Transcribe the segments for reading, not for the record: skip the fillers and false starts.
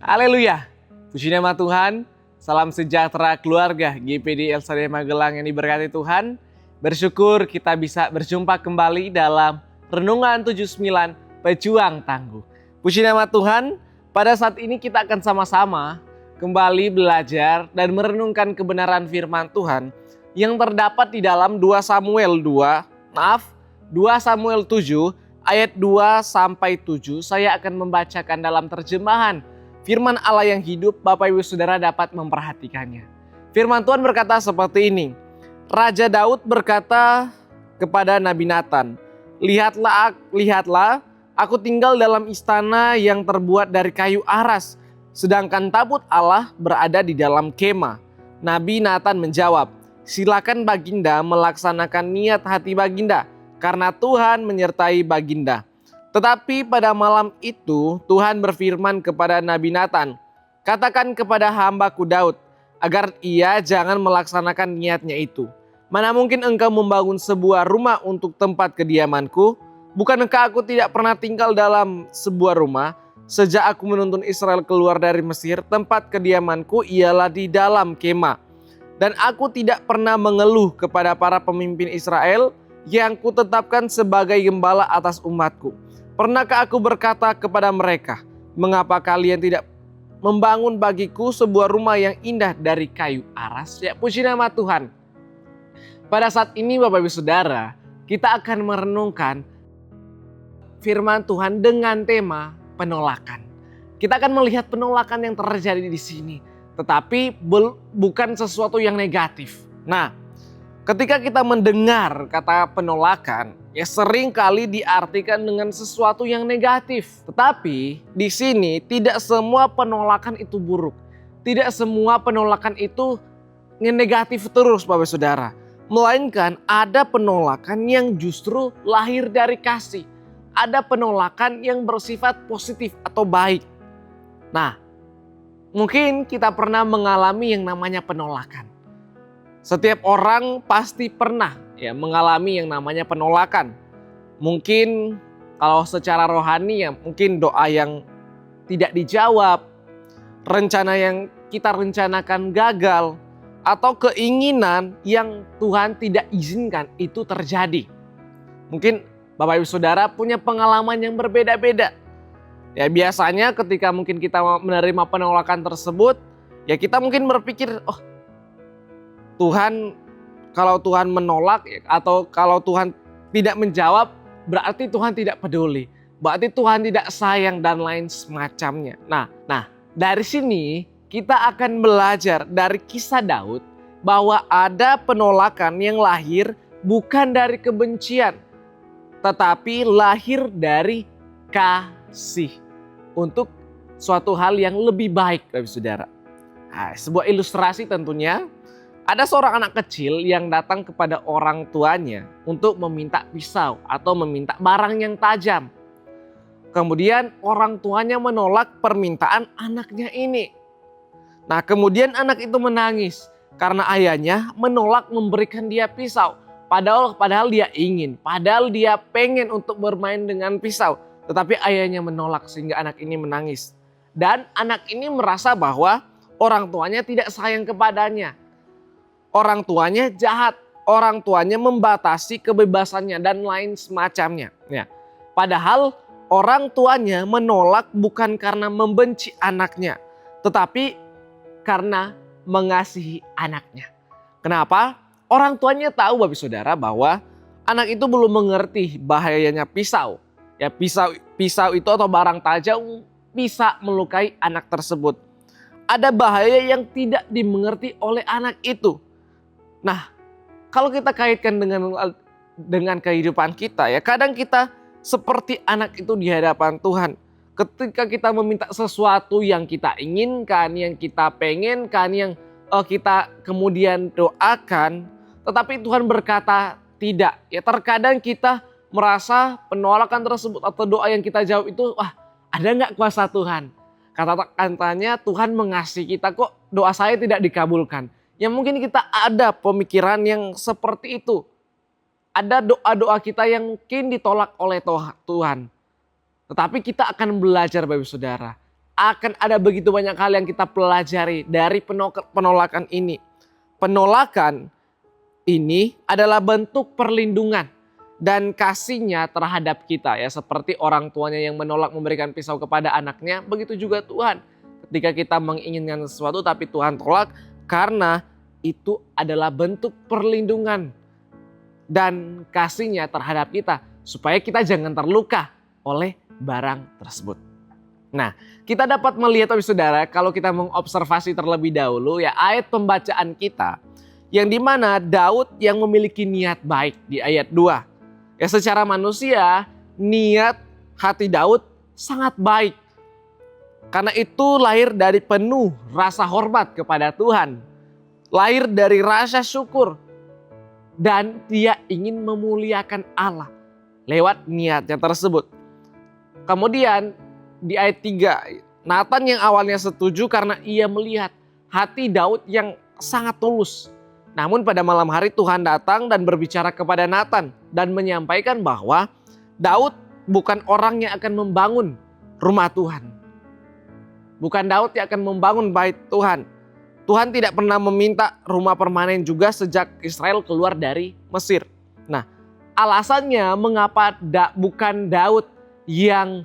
Haleluya, puji nama Tuhan, salam sejahtera keluarga GPD El Shaddai Magelang yang diberkati Tuhan. Bersyukur kita bisa berjumpa kembali dalam Renungan 79 Pejuang Tangguh. Puji nama Tuhan, pada saat ini kita akan sama-sama kembali belajar dan merenungkan kebenaran firman Tuhan yang terdapat di dalam 2 Samuel 7 ayat 2 sampai 7. Saya akan membacakan dalam terjemahan firman Allah yang hidup. Bapak Ibu Saudara dapat memperhatikannya. Firman Tuhan berkata seperti ini. Raja Daud berkata kepada Nabi Nathan, Lihatlah, aku tinggal dalam istana yang terbuat dari kayu aras, sedangkan tabut Allah berada di dalam kemah. Nabi Nathan menjawab, silakan Baginda melaksanakan niat hati Baginda, karena Tuhan menyertai Baginda. Tetapi pada malam itu Tuhan berfirman kepada Nabi Nathan, katakan kepada hambaku Daud, agar ia jangan melaksanakan niatnya itu. Mana mungkin engkau membangun sebuah rumah untuk tempat kediamanku? Bukankah aku tidak pernah tinggal dalam sebuah rumah? Sejak aku menuntun Israel keluar dari Mesir, tempat kediamanku ialah di dalam kemah. Dan aku tidak pernah mengeluh kepada para pemimpin Israel yang kutetapkan sebagai gembala atas umatku. Pernahkah aku berkata kepada mereka, mengapa kalian tidak membangun bagiku sebuah rumah yang indah dari kayu aras? Ya, puji nama Tuhan. Pada saat ini Bapak Ibu Saudara, kita akan merenungkan firman Tuhan dengan tema penolakan. Kita akan melihat penolakan yang terjadi di sini, tetapi bukan sesuatu yang negatif. Nah, ketika kita mendengar kata penolakan, ya sering kali diartikan dengan sesuatu yang negatif. Tetapi di sini tidak semua penolakan itu buruk. Tidak semua penolakan itu negatif terus Bapak Saudara. Melainkan ada penolakan yang justru lahir dari kasih. Ada penolakan yang bersifat positif atau baik. Nah, mungkin kita pernah mengalami yang namanya penolakan. Setiap orang pasti pernah mengalami yang namanya penolakan. Mungkin kalau secara rohani ya mungkin doa yang tidak dijawab, rencana yang kita rencanakan gagal, atau keinginan yang Tuhan tidak izinkan itu terjadi. Mungkin Bapak Ibu Saudara punya pengalaman yang berbeda-beda. Ya biasanya ketika mungkin kita menerima penolakan tersebut, ya kita mungkin berpikir, oh Tuhan, kalau Tuhan menolak atau kalau Tuhan tidak menjawab, berarti Tuhan tidak peduli. Berarti Tuhan tidak sayang dan lain semacamnya. Nah, dari sini kita akan belajar dari kisah Daud bahwa ada penolakan yang lahir bukan dari kebencian, tetapi lahir dari kasih untuk suatu hal yang lebih baik, Bapak Saudara. Nah, sebuah ilustrasi tentunya. Ada seorang anak kecil yang datang kepada orang tuanya untuk meminta pisau atau meminta barang yang tajam. Kemudian orang tuanya menolak permintaan anaknya ini. Nah, kemudian anak itu menangis karena ayahnya menolak memberikan dia pisau. Padahal dia ingin, padahal dia pengen untuk bermain dengan pisau. Tetapi ayahnya menolak sehingga anak ini menangis. Dan anak ini merasa bahwa orang tuanya tidak sayang kepadanya. Orang tuanya jahat, orang tuanya membatasi kebebasannya dan lain semacamnya. Ya. Padahal orang tuanya menolak bukan karena membenci anaknya, tetapi karena mengasihi anaknya. Kenapa? Orang tuanya tahu Bapak Saudara bahwa anak itu belum mengerti bahayanya pisau. Ya pisau itu atau barang tajam bisa melukai anak tersebut. Ada bahaya yang tidak dimengerti oleh anak itu. Nah, kalau kita kaitkan dengan kehidupan kita ya, kadang kita seperti anak itu di hadapan Tuhan. Ketika kita meminta sesuatu yang kita inginkan, yang kita pengenkan, yang kita kemudian doakan, tetapi Tuhan berkata tidak. Ya terkadang kita merasa penolakan tersebut atau doa yang kita jawab itu, ada nggak kuasa Tuhan? Katanya Tuhan mengasihi kita, kok doa saya tidak dikabulkan? Ya mungkin kita ada pemikiran yang seperti itu. Ada doa-doa kita yang mungkin ditolak oleh Tuhan. Tetapi kita akan belajar Bapak Saudara. akan ada begitu banyak hal yang kita pelajari dari penolakan ini. Penolakan ini adalah bentuk perlindungan dan kasihnya terhadap kita ya, seperti orang tuanya yang menolak memberikan pisau kepada anaknya, begitu juga Tuhan. Ketika kita menginginkan sesuatu tapi Tuhan tolak, karena itu adalah bentuk perlindungan dan kasihnya terhadap kita supaya kita jangan terluka oleh barang tersebut. Nah, kita dapat melihat saudara kalau kita mengobservasi terlebih dahulu ya ayat pembacaan kita yang dimana Daud yang memiliki niat baik di ayat 2. Ya, secara manusia niat hati Daud sangat baik. Karena itu lahir dari penuh rasa hormat kepada Tuhan. Lahir dari rasa syukur. Dan dia ingin memuliakan Allah lewat niatnya tersebut. Kemudian di ayat 3, Nathan yang awalnya setuju karena ia melihat hati Daud yang sangat tulus. Namun pada malam hari Tuhan datang dan berbicara kepada Nathan dan menyampaikan bahwa Daud bukan orang yang akan membangun rumah Tuhan. Bukan Daud yang akan membangun bait Tuhan. Tuhan tidak pernah meminta rumah permanen juga sejak Israel keluar dari Mesir. Nah, alasannya mengapa bukan Daud yang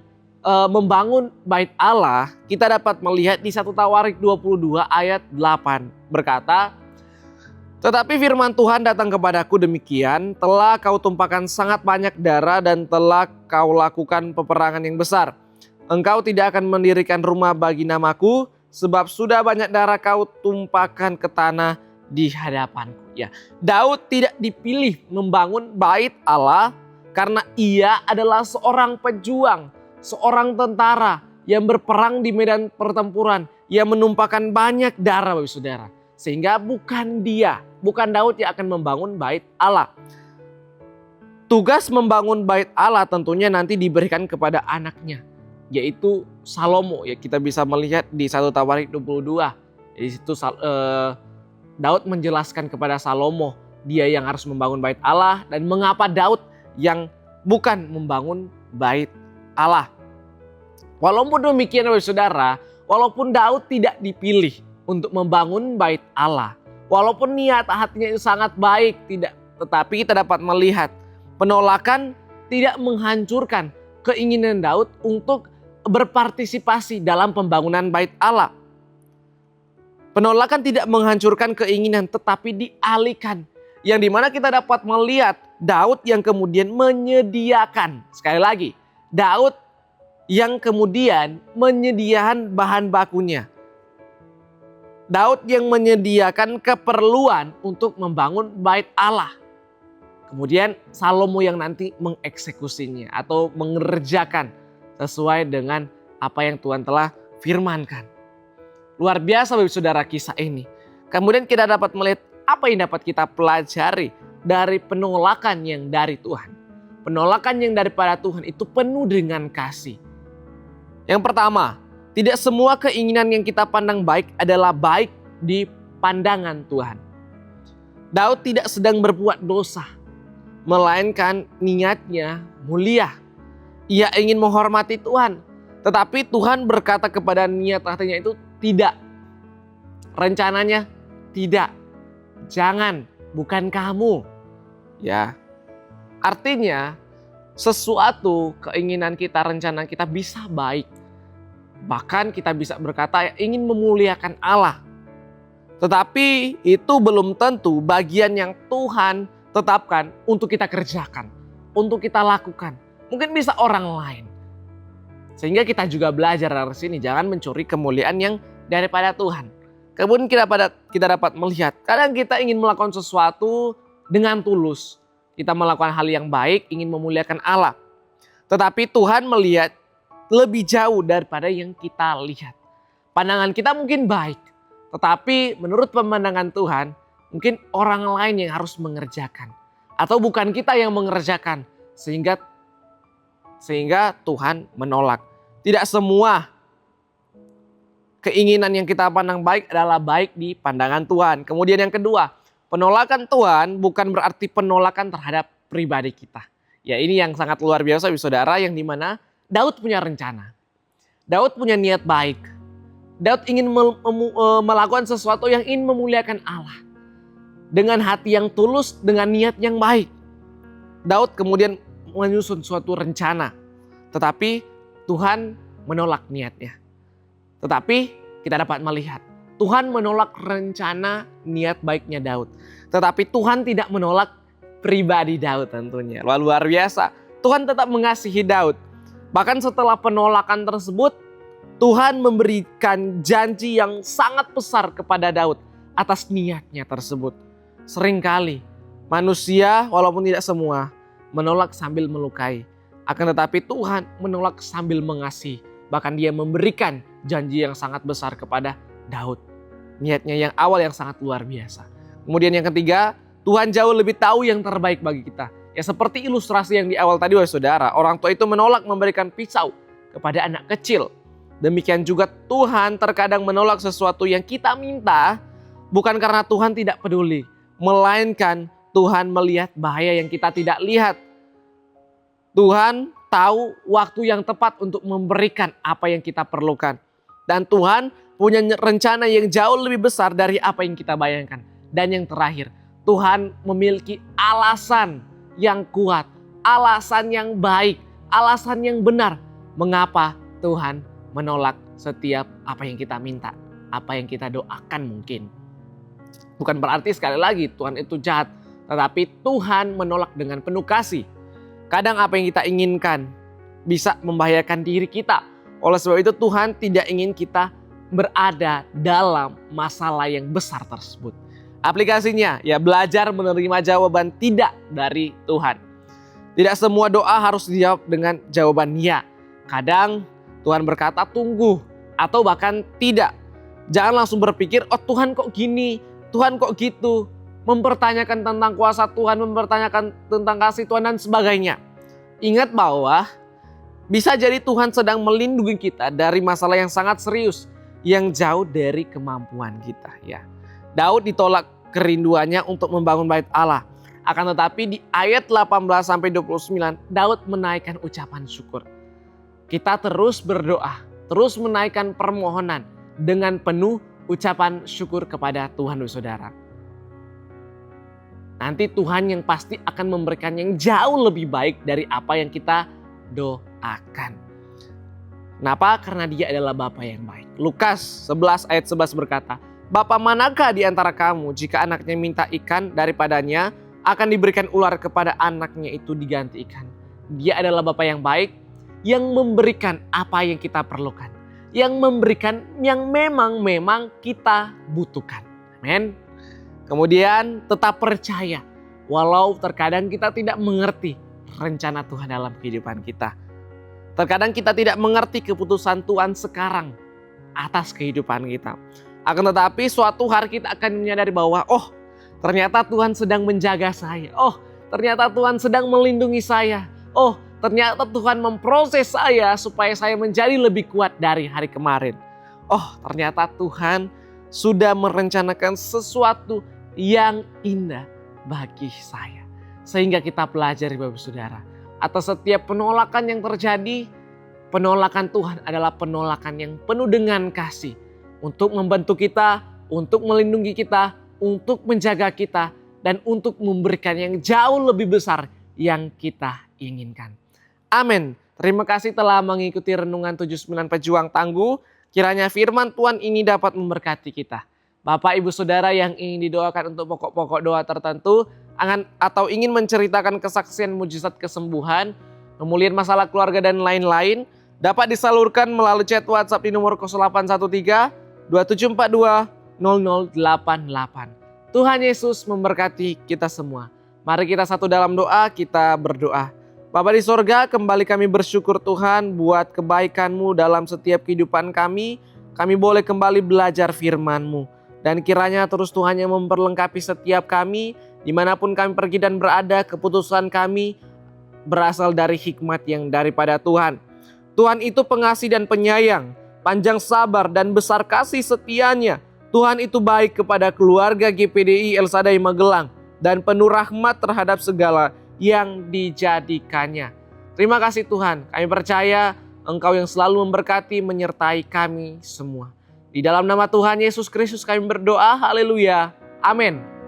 membangun bait Allah, kita dapat melihat di 1 Tawarik 22 ayat 8 berkata, "Tetapi firman Tuhan datang kepadaku demikian, telah kau tumpahkan sangat banyak darah dan telah kau lakukan peperangan yang besar. Engkau tidak akan mendirikan rumah bagi namaku, sebab sudah banyak darah kau tumpahkan ke tanah di hadapanku." Ya, Daud tidak dipilih membangun bait Allah karena ia adalah seorang pejuang, seorang tentara yang berperang di medan pertempuran, yang menumpahkan banyak darah Bapak Saudara. Sehingga bukan Daud yang akan membangun bait Allah. Tugas membangun bait Allah tentunya nanti diberikan kepada anaknya, yaitu Salomo. Ya, kita bisa melihat di 1 Tawarik 22. Di situ Daud menjelaskan kepada Salomo dia yang harus membangun bait Allah dan mengapa Daud yang bukan membangun bait Allah. Walaupun demikian Bapak Saudara, walaupun Daud tidak dipilih untuk membangun bait Allah, walaupun niat hatinya itu sangat baik, tetapi kita dapat melihat penolakan tidak menghancurkan keinginan Daud untuk berpartisipasi dalam pembangunan bait Allah. Penolakan tidak menghancurkan keinginan tetapi dialihkan. Yang dimana kita dapat melihat Daud yang kemudian menyediakan, sekali lagi, Daud yang kemudian menyediakan bahan bakunya. Daud yang menyediakan keperluan untuk membangun bait Allah. Kemudian Salomo yang nanti mengeksekusinya atau mengerjakan sesuai dengan apa yang Tuhan telah firmankan. Luar biasa Bapak Saudara kisah ini. Kemudian kita dapat melihat apa yang dapat kita pelajari dari penolakan yang dari Tuhan. Penolakan yang daripada Tuhan itu penuh dengan kasih. Yang pertama, tidak semua keinginan yang kita pandang baik adalah baik di pandangan Tuhan. Daud tidak sedang berbuat dosa, melainkan niatnya mulia. Ia ingin menghormati Tuhan, tetapi Tuhan berkata kepada niat hatinya itu tidak. Rencananya tidak. Jangan, bukan kamu. Ya. Artinya sesuatu keinginan kita, rencana kita bisa baik. Bahkan kita bisa berkata ingin memuliakan Allah. Tetapi itu belum tentu bagian yang Tuhan tetapkan untuk kita kerjakan, untuk kita lakukan. Mungkin bisa orang lain. Sehingga kita juga belajar dari sini, jangan mencuri kemuliaan yang daripada Tuhan. Kemudian kita dapat melihat, kadang kita ingin melakukan sesuatu dengan tulus. Kita melakukan hal yang baik, ingin memuliakan Allah. Tetapi Tuhan melihat lebih jauh daripada yang kita lihat. Pandangan kita mungkin baik, tetapi menurut pemandangan Tuhan, mungkin orang lain yang harus mengerjakan. Atau bukan kita yang mengerjakan, sehingga Tuhan menolak. Tidak semua keinginan yang kita pandang baik adalah baik di pandangan Tuhan. Kemudian yang kedua, penolakan Tuhan bukan berarti penolakan terhadap pribadi kita. Ya, ini yang sangat luar biasa Saudara, yang dimana Daud punya rencana. Daud punya niat baik. Daud ingin melakukan sesuatu yang ingin memuliakan Allah. Dengan hati yang tulus, dengan niat yang baik. Daud kemudian menyusun suatu rencana. Tetapi Tuhan menolak niatnya. Tetapi kita dapat melihat Tuhan menolak rencana niat baiknya Daud. Tetapi Tuhan tidak menolak pribadi Daud tentunya. Luar biasa. Tuhan tetap mengasihi Daud. Bahkan setelah penolakan tersebut, Tuhan memberikan janji yang sangat besar kepada Daud atas niatnya tersebut. Seringkali manusia, walaupun tidak semua, menolak sambil melukai. Akan tetapi Tuhan menolak sambil mengasihi. Bahkan Dia memberikan janji yang sangat besar kepada Daud. Niatnya yang awal yang sangat luar biasa. Kemudian yang ketiga, Tuhan jauh lebih tahu yang terbaik bagi kita. Ya seperti ilustrasi yang di awal tadi wahai saudara, orang tua itu menolak memberikan pisau kepada anak kecil. Demikian juga Tuhan terkadang menolak sesuatu yang kita minta, bukan karena Tuhan tidak peduli, melainkan Tuhan melihat bahaya yang kita tidak lihat. Tuhan tahu waktu yang tepat untuk memberikan apa yang kita perlukan. Dan Tuhan punya rencana yang jauh lebih besar dari apa yang kita bayangkan. Dan yang terakhir, Tuhan memiliki alasan yang kuat, alasan yang baik, alasan yang benar. Mengapa Tuhan menolak setiap apa yang kita minta, apa yang kita doakan mungkin. Bukan berarti sekali lagi Tuhan itu jahat, tetapi Tuhan menolak dengan penuh kasih. Kadang apa yang kita inginkan bisa membahayakan diri kita. Oleh sebab itu Tuhan tidak ingin kita berada dalam masalah yang besar tersebut. Aplikasinya ya belajar menerima jawaban tidak dari Tuhan. Tidak semua doa harus dijawab dengan jawaban ya. Kadang Tuhan berkata tunggu atau bahkan tidak. Jangan langsung berpikir oh Tuhan kok gini, Tuhan kok gitu. Mempertanyakan tentang kuasa Tuhan, mempertanyakan tentang kasih Tuhan dan sebagainya. Ingat bahwa bisa jadi Tuhan sedang melindungi kita dari masalah yang sangat serius. Yang jauh dari kemampuan kita ya. Daud ditolak kerinduannya untuk membangun bait Allah. Akan tetapi di ayat 18-29 Daud menaikkan ucapan syukur. Kita terus berdoa, terus menaikkan permohonan dengan penuh ucapan syukur kepada Tuhan saudara. Nanti Tuhan yang pasti akan memberikan yang jauh lebih baik dari apa yang kita doakan. Kenapa? Karena Dia adalah Bapa yang baik. Lukas 11 ayat 11 berkata, Bapa manakah di antara kamu jika anaknya minta ikan daripadanya akan diberikan ular kepada anaknya itu diganti ikan. Dia adalah Bapa yang baik yang memberikan apa yang kita perlukan. Yang memberikan yang memang kita butuhkan. Amin. Kemudian tetap percaya walau terkadang kita tidak mengerti rencana Tuhan dalam kehidupan kita. Terkadang kita tidak mengerti keputusan Tuhan sekarang atas kehidupan kita. Akan tetapi suatu hari kita akan menyadari bahwa oh ternyata Tuhan sedang menjaga saya. Oh ternyata Tuhan sedang melindungi saya. Oh ternyata Tuhan memproses saya supaya saya menjadi lebih kuat dari hari kemarin. Oh ternyata Tuhan sudah merencanakan sesuatu yang indah bagi saya. Sehingga kita pelajari Bapak Saudara. Atas setiap penolakan yang terjadi, penolakan Tuhan adalah penolakan yang penuh dengan kasih. Untuk membantu kita, untuk melindungi kita, untuk menjaga kita, dan untuk memberikan yang jauh lebih besar yang kita inginkan. Amin. Terima kasih telah mengikuti Renungan 79 Pejuang Tangguh. Kiranya firman Tuhan ini dapat memberkati kita. Bapak Ibu Saudara yang ingin didoakan untuk pokok-pokok doa tertentu, atau ingin menceritakan kesaksian mujizat kesembuhan, pemulihan masalah keluarga dan lain-lain, dapat disalurkan melalui chat WhatsApp di nomor 0813 2742 0088. Tuhan Yesus memberkati kita semua. Mari kita satu dalam doa, kita berdoa. Bapa di sorga, kembali kami bersyukur Tuhan buat kebaikan-Mu dalam setiap kehidupan kami. Kami boleh kembali belajar firman-Mu. Dan kiranya terus Tuhan yang memperlengkapi setiap kami, dimanapun kami pergi dan berada, keputusan kami berasal dari hikmat yang daripada Tuhan. Tuhan itu pengasih dan penyayang, panjang sabar dan besar kasih setianya. Tuhan itu baik kepada keluarga GPDI El Shaddai Magelang dan penuh rahmat terhadap segala yang dijadikannya. Terima kasih Tuhan, kami percaya Engkau yang selalu memberkati, menyertai kami semua. Di dalam nama Tuhan Yesus Kristus kami berdoa, haleluya, amin.